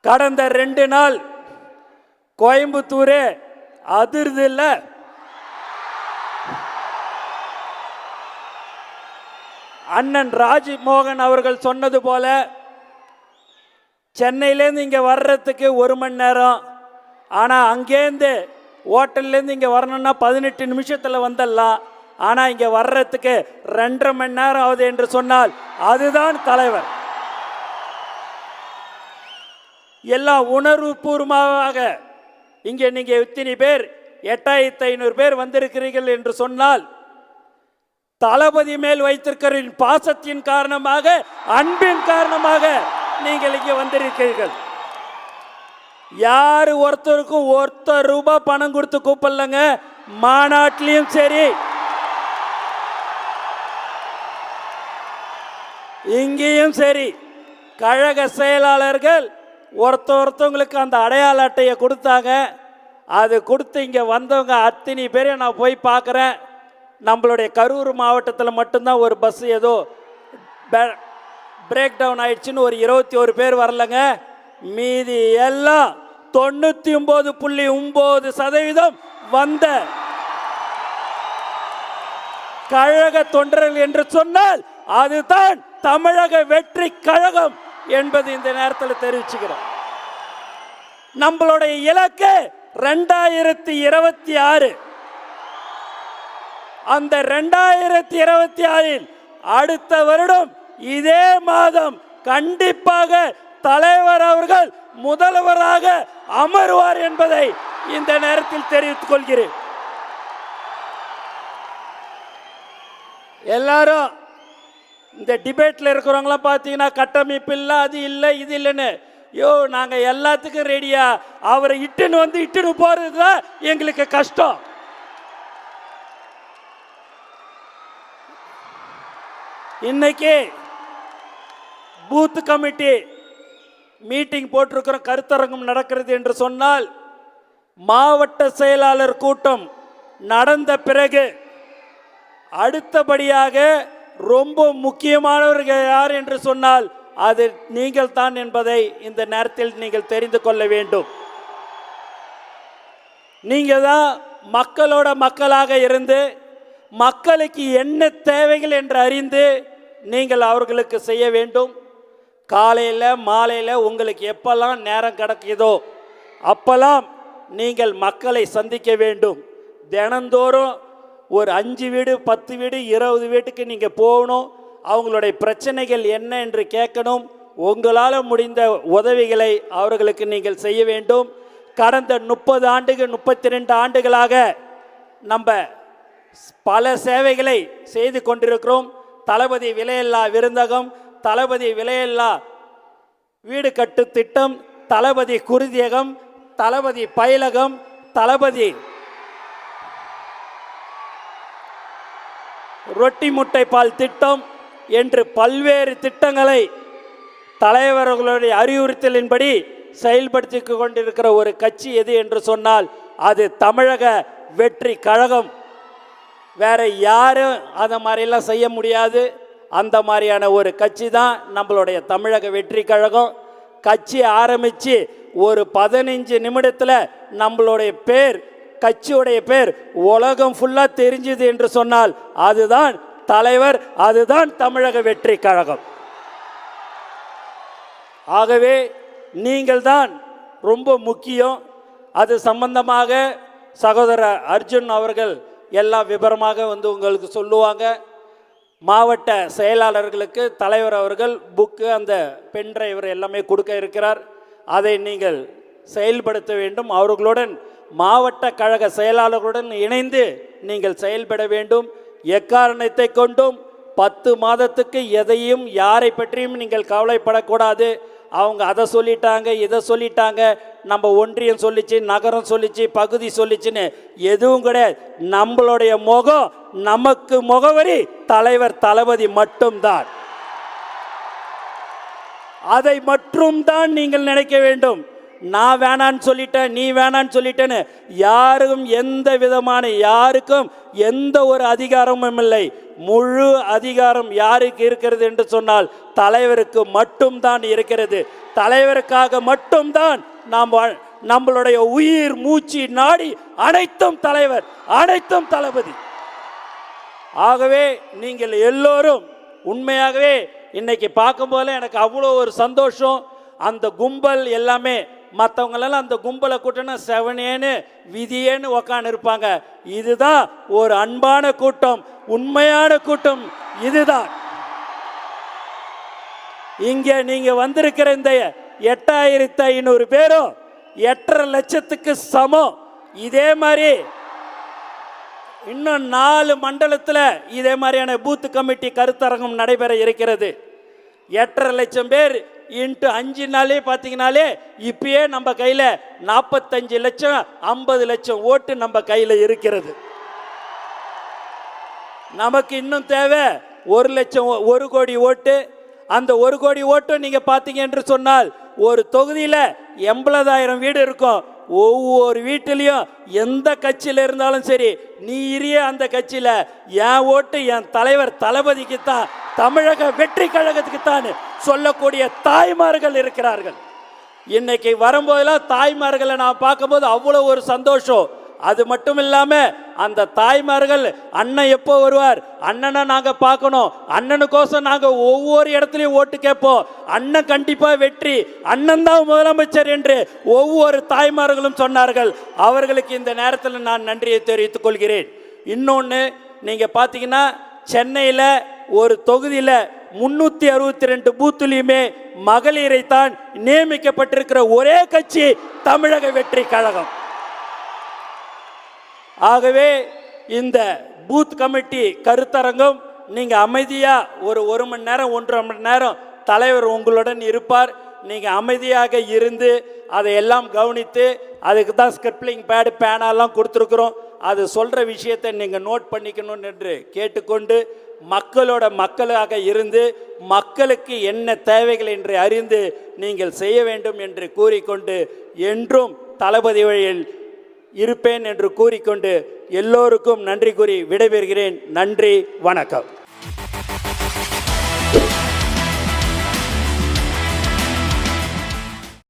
கடந்த 2 நாள் கோயம்புத்தூரே அதிர்து இல்ல. அண்ணன் ராஜ்மோகன் அவர்கள் சொன்னது போல சென்னையிலேருந்து இங்கே வர்றதுக்கு 1 மணி நேரம், ஆனால் அங்கேருந்து ஹோட்டல்லேருந்து இங்கே வரணும்னா 18 நிமிஷத்தில் வந்துடலாம். ஆனால் இங்கே வர்றதுக்கு 2.5 மணி நேரம் ஆகுது என்று சொன்னால் அதுதான் தலைவர். எல்லாம் உணர்வுபூர்வமாக இங்கே நீங்கள் இத்தனை பேர் 8500 பேர் வந்திருக்கிறீர்கள் என்று சொன்னால் தளபதி மேல் வைத்திருக்கிற பாசத்தின் காரணமாக, அன்பின் காரணமாக நீங்கள் இங்கே வந்திருக்கிறீர்கள். யாரு ஒருத்தருக்கும் ₹1 பணம் கொடுத்து கூப்பிடலங்க. மாநாட்டிலையும் சரி இங்கேயும் சரி கழக செயலாளர்கள் ஒருத்தவங்களுக்கு அந்த அடையாள அட்டையை கொடுத்தாங்க. அது கொடுத்து இங்கே வந்தவங்க அத்தனை பேரை நான் போய் பார்க்குறேன். நம்மளுடைய கரூர் மாவட்டத்தில் மட்டும்தான் ஒரு பஸ் ஏதோ பிரேக் டவுன் ஆயிடுச்சுன்னு ஒரு 21 பேர் வரலங்க. மீதி எல்லாம் 99.9% வந்த கழக தொண்டர்கள் என்று சொன்னால் அதுதான் தமிழக வெற்றி கழகம் என்பது இந்த நேரத்தில் தெரிவிச்சுக்கிறோம். நம்மளுடைய இலக்கு 2026. அந்த 2026 அடுத்த வருடம் இதே மாதம் கண்டிப்பாக தலைவர் அவர்கள் முதல்வராக அமர்வார் என்பதை இந்த நேரத்தில் தெரிவித்துக் கொள்கிறேன். எல்லாரும் இந்த டிபேட்ல இருக்கிறவங்களாம் பார்த்தீங்கன்னா கட்டமைப்பு இல்லை, அது இல்லை, இது இல்லைன்னு. நாங்கள் எல்லாத்துக்கும் ரெடியா. அவரை இட்டுன்னு போறது தான் எங்களுக்கு கஷ்டம். இன்னைக்கு பூத் கமிட்டி மீட்டிங் போட்டிருக்கிற கருத்தரங்கம் நடக்கிறது என்று சொன்னால் மாவட்ட செயலாளர் கூட்டம் நடந்த பிறகு அடுத்தபடியாக ரொம்ப முக்கியமானவர்கள் யார் என்று சொன்னால் அது நீங்கள் தான் என்பதை இந்த நேரத்தில் நீங்கள் தெரிந்து கொள்ள வேண்டும். நீங்கள் தான் மக்களோட மக்களாக இருந்து மக்களுக்கு என்ன தேவைகள் என்று அறிந்து நீங்கள் அவர்களுக்கு செய்ய வேண்டும். காலையில் மாலையில் உங்களுக்கு எப்பெல்லாம் நேரம் கிடைக்குதோ அப்பெல்லாம் நீங்கள் மக்களை சந்திக்க வேண்டும். தினந்தோறும் ஒரு 5 வீடு 10 வீடு 20 வீட்டுக்கு நீங்கள் போகணும். அவங்களுடைய பிரச்சனைகள் என்ன என்று கேட்கணும். உங்களால் முடிந்த உதவிகளை அவர்களுக்கு நீங்கள் செய்ய வேண்டும். கடந்த 30 ஆண்டுகள் 32 ஆண்டுகளாக நம்ம பல சேவைகளை செய்து கொண்டிருக்கிறோம். தளபதி விலையில்லா விருந்தகம், தளபதி விலையில்லா வீடு கட்டு திட்டம், தளபதி குருதியகம், தளபதி பயிலகம், தளபதி ரொட்டி முட்டை பால் திட்டம் என்று பல்வேறு திட்டங்களை தலைவர்களுடைய அறிவுறுத்தலின்படி செயல்படுத்தி கொண்டிருக்கிற ஒரு கட்சி எது என்று சொன்னால் அது தமிழக வெற்றி கழகம். வேற யாரும் அதை மாதிரிலாம் செய்ய முடியாது. அந்த மாதிரியான ஒரு கட்சி தான் நம்மளுடைய தமிழக வெற்றி கழகம். கட்சி ஆரம்பித்து ஒரு 15 நிமிடத்தில் நம்மளுடைய பேர், கட்சியுடைய பேர் உலகம் ஃபுல்லாக தெரிஞ்சுது என்று சொன்னால் அதுதான் தலைவர், அதுதான் தமிழக வெற்றி கழகம். ஆகவே நீங்கள் தான் ரொம்ப முக்கியம். அது சம்பந்தமாக சகோதரர் அர்ஜுன் அவர்கள் எல்லா விபரமாக உங்களுக்கு சொல்லுவாங்க. மாவட்ட செயலாளர்களுக்கு தலைவர் அவர்கள் புக்கு, அந்த பென் டிரைவர் எல்லாமே கொடுக்க இருக்கிறார். அதை நீங்கள் செயல்படுத்த வேண்டும். அவர்களுடன் மாவட்ட கழக செயலாளர்களுடன் இணைந்து நீங்கள் செயல்பட வேண்டும். எக்காரணத்தை கொண்டும் 10 மாதத்துக்கு எதையும் யாரை பற்றியும் நீங்கள் கவலைப்படக்கூடாது. அவங்க அதை சொல்லிட்டாங்க, இதை சொல்லிட்டாங்க, நம்ம ஒன்றியம் சொல்லிச்சு, நகரம் சொல்லிச்சு, பகுதி சொல்லிச்சுன்னு எதுவும் கிடையாது. நம்மளுடைய முகம், நமக்கு முகவரி தலைவர் தளபதி மட்டும்தான். அதை மட்டும் தான் நீங்கள் நினைக்க வேண்டும். நான் வேணான்னு சொல்லிட்டேன், நீ வேணான்னு சொல்லிட்டேன்னு யாருக்கும் எந்த விதமான யாருக்கும் எந்த ஒரு அதிகாரமும் இல்லை. முழு அதிகாரம் யாருக்கு இருக்கிறது என்று சொன்னால் தலைவருக்கு மட்டும்தான் இருக்கிறது. தலைவருக்காக மட்டும்தான் நாம் நம்மளுடைய உயிர் மூச்சு நாடி அனைத்தும் தலைவர், அனைத்தும் தளபதி. ஆகவே நீங்கள் எல்லோரும் உண்மையாகவே இன்னைக்கு பார்க்கும் போல எனக்கு அவ்வளோ ஒரு சந்தோஷம். அந்த கும்பல் எல்லாமே மற்றவங்களெல்லாம் அந்த கும்பலை கூட்டினா செவனேன்னு விதியேன்னு உக்காந்து இருப்பாங்க. இதுதான் ஒரு அன்பான கூட்டம், உண்மையான கூட்டம். இதுதான் இங்கே நீங்க வந்திருக்கிற இந்த 8500 பேரும் 8.5 லட்சத்துக்கு சமம். இதே மாதிரி இன்னும் 4 மண்டலத்தில் இதே மாதிரியான பூத் கமிட்டி கருத்தரங்கம் நடைபெற இருக்கிறது. 8.5 லட்சம் பேர் இன்ட்டு 5 நாளே பார்த்தீங்கனாலே இப்பயே நம்ம கையில் 45 லட்சம் 50 லட்சம் ஓட்டு நம்ம கையில் இருக்கிறது. நமக்கு இன்னும் தேவை 1 லட்சம் 1 கோடி ஓட்டு. அந்த 1 கோடி ஓட்டும் நீங்க பார்த்தீங்க என்று சொன்னால் ஒரு தொகுதியில் 80,000 வீடு இருக்கும். ஒவ்வொரு வீட்டிலையும் எந்த கட்சியில் இருந்தாலும் சரி, நீ இரிய அந்த கட்சியில் என் ஓட்டு என் தலைவர் தளபதிக்கு தான், தமிழக வெற்றி கழகத்துக்கு தான் சொல்லக்கூடிய தாய்மார்கள் இருக்கிறார்கள். இன்னைக்கு வரும்போதெல்லாம் தாய்மார்களை நான் பார்க்கும்போது அவ்வளோ ஒரு சந்தோஷம். அது மட்டும் இல்லாமல் அந்த தாய்மார்கள் அண்ணன் எப்போ வருவார், அண்ணனை நாங்கள் பார்க்கணும், அண்ணனுக்கோசம் நாங்கள் ஒவ்வொரு இடத்துலையும் ஓட்டு கேட்போம், அண்ணன் கண்டிப்பாக வெற்றி, அண்ணன் தான் முதலமைச்சர் என்று ஒவ்வொரு தாய்மார்களும் சொன்னார்கள். அவர்களுக்கு இந்த நேரத்தில் நான் நன்றியை தெரிவித்துக் கொள்கிறேன். இன்னொன்று, நீங்கள் பார்த்தீங்கன்னா சென்னையில் ஒரு தொகுதியில் 362 பூத்துலையுமே மகளிரை தான் நியமிக்கப்பட்டிருக்கிற ஒரே கட்சி தமிழக வெற்றி கழகம். ஆகவே இந்த பூத் கமிட்டி கருத்தரங்கம் நீங்கள் அமைதியாக ஒரு மணி நேரம் 1.5 மணி நேரம் தலைவர் உங்களுடன் இருப்பார். நீங்கள் அமைதியாக இருந்து அதையெல்லாம் கவனித்து, அதுக்கு தான் ஸ்கிரிப்லிங் பேடு பேனாலாம் கொடுத்துருக்குறோம், அது சொல்கிற விஷயத்தை நீங்கள் நோட் பண்ணிக்கணும் என்று கேட்டுக்கொண்டு, மக்களாக இருந்து மக்களுக்கு என்ன தேவைகள் என்று அறிந்து நீங்கள் செய்ய வேண்டும் என்று கூறிக்கொண்டு, என்றும் தளபதி வழியில் இருப்பேன் என்று கூறிக்கொண்டு எல்லோருக்கும் நன்றி கூறி விடைபெறுகிறேன். நன்றி, வணக்கம்.